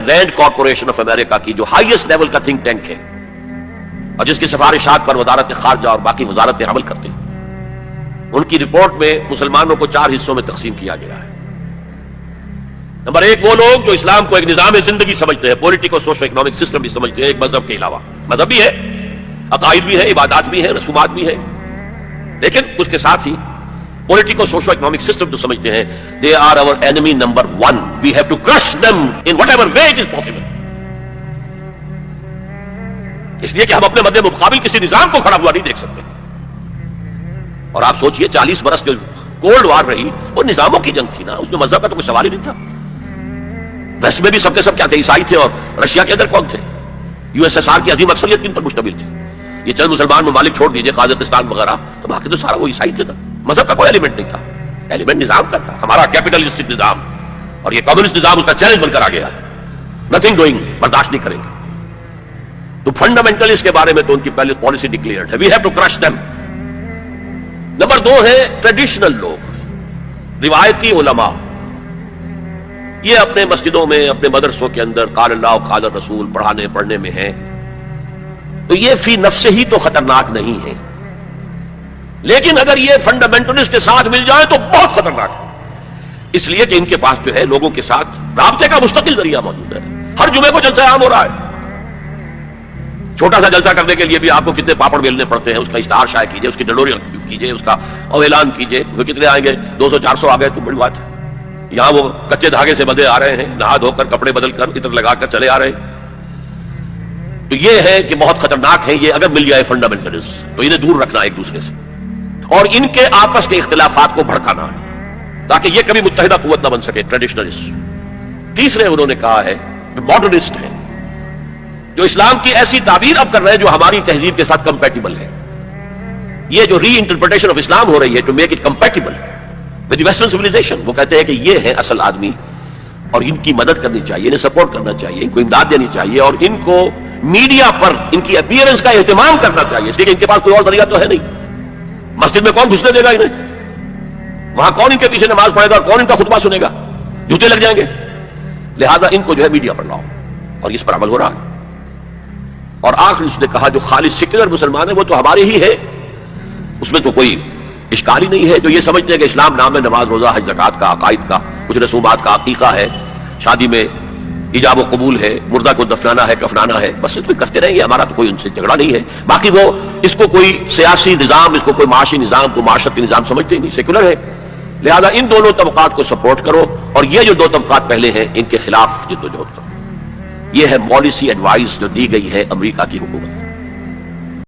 رینڈ corporation of America کی جو highest level کا تھنک ٹینک ہے اور جس کی سفارشات پر وزارت خارجہ اور باقی وزارتیں عمل کرتے ہیں، ان کی رپورٹ میں مسلمانوں کو 4 حصوں میں تقسیم کیا گیا ہے۔ نمبر 1 وہ لوگ جو اسلام کو ایک نظام زندگی سمجھتے ہیں، پولیٹیکل سوشو اکنامک سسٹم بھی سمجھتے ہیں، ایک مذہب کے علاوہ۔ مذہب بھی ہے، عقائد بھی ہے، عبادات بھی ہے، رسومات بھی ہے، لیکن اس کے ساتھ ہی پولیٹیکل سوشو اکنامک سسٹم جو سمجھتے ہیں they are our enemy number 1. We have to crush them in whatever way it is possible. اس لیے کہ ہم اپنے مد مقابل کسی نظام کو کھڑا ہوا نہیں دیکھ سکتے۔ اور آپ سوچئے 40 برس جو کولڈ وار رہی وہ نظاموں کی جنگ تھی نا، اس میں مذہب کا تو کوئی سوال ہی نہیں تھا۔ ویسٹ میں بھی سب کے سب کیا تھے؟ عیسائی تھے۔ اور رشیا کے اندر کون تھے؟ USSR کی عظیم اکثریت کن پر مشتمل تھی؟ یہ چند مسلمان ممالک چھوڑ دیجئے، قازقستان وغیرہ، تو باقی تو سارا وہ عیسائی تھے نا۔ مذہب کا کوئی ایلیمنٹ نہیں تھا، ایلیمنٹ نظام کا تھا، ہمارا کیپٹلسٹک نظام، اور یہ کمیونسٹ نظام اس کا چیلنج بن کر آ گیا ہے۔ نتھنگ ڈوئنگ، برداشت نہیں کریں گے۔ تو فنڈامنٹل اس کے بارے میں تو ان کی پہلے پالیسی ڈکلیئرڈ ہے، we have to crush them. Number 2 ہے ٹریڈیشنل لوگ، روایتی علماء، یہ اپنے مسجدوں میں، اپنے مدرسوں کے اندر قال اللہ قال الرسول پڑھنے میں ہیں، تو یہ فی نفس ہی تو خطرناک نہیں ہے، لیکن اگر یہ فنڈامنٹلسٹ کے ساتھ مل جائے تو بہت خطرناک ہے، اس لیے کہ ان کے پاس جو ہے لوگوں کے ساتھ رابطے کا مستقل ذریعہ موجود ہے۔ ہر جمعے کو جلسہ عام ہو رہا ہے، چھوٹا سا جلسہ کرنے کے لیے بھی آپ کو کتنے پاپڑ بیلنے پڑتے ہیں، اس کا اشتہار شائع کیجئے، اس کی ڈنڈوری کیجئے، اس کا اعلان کیجئے، وہ کتنے آئیں گے؟ 200-400 آ گئے تو بڑی بات ہے۔ یہاں وہ کچے دھاگے سے بندے آ رہے ہیں، نہا دھو کر کپڑے بدل کر عطر لگا کر چلے آ رہے ہیں۔ تو یہ ہے کہ بہت خطرناک ہے یہ، اگر مل جائے فنڈامنٹلسٹ تو انہیں دور رکھنا ایک دوسرے سے، اور ان کے آپس کے اختلافات کو بھڑکانا ہے تاکہ یہ کبھی متحدہ قوت نہ بن سکے، ٹریڈیشنلسٹ۔ تیسرے انہوں نے کہا ہے ماڈرنسٹ ہیں، جو اسلام کی ایسی تعبیر اب کر رہے ہیں جو ہماری تہذیب کے ساتھ کمپیٹیبل ہے۔ یہ جو ری انٹرپریٹیشن آف اسلام ہو رہی ہے to make it compatible with the western civilization, وہ کہتے ہیں کہ یہ ہے اصل آدمی اور ان کی مدد کرنی چاہیے، انہیں سپورٹ کرنا چاہیے، ان کو امداد دینی چاہیے، اور ان کو میڈیا پر ان کی اپیئرنس کا اہتمام کرنا چاہیے، اس لیے کہ ان کے پاس کوئی اور ذریعہ تو ہے نہیں۔ مسجد میں کون گھسنے دے گا انہیں؟ وہاں کون ان کے پیچھے نماز پڑھے گا اور کون ان کا خطبہ سنے گا؟ جوتے لگ جائیں گے۔ لہذا ان کو جو ہے میڈیا پر لاؤ، اور اس پر عمل ہو رہا ہے۔ اور آخر اس نے کہا جو خالص سیکولر مسلمان ہے وہ تو ہمارے ہی ہے، اس میں تو کوئی اشکال ہی نہیں ہے، جو یہ سمجھتے ہیں کہ اسلام نام ہے نماز روزہ حج زکات کا، عقائد کا، کچھ رسومات کا، عقیقہ ہے، شادی میں ایجاب و قبول ہے، مردہ کو دفنانا ہے، کفنانا ہے، بس تو کرتے رہیں گے، ہمارا تو کوئی ان سے جھگڑا نہیں ہے۔ باقی وہ اس کو کوئی سیاسی نظام، اس کو کوئی معاشی نظام، کوئی معاشرتی نظام سمجھتے ہی نہیں، سیکولر ہے۔ لہذا ان دونوں طبقات کو سپورٹ کرو، اور یہ جو 2 طبقات پہلے ہیں ان کے خلاف جدوجہد کرو۔ یہ ہے پالیسی ایڈوائز جو دی گئی ہے امریکہ کی حکومت۔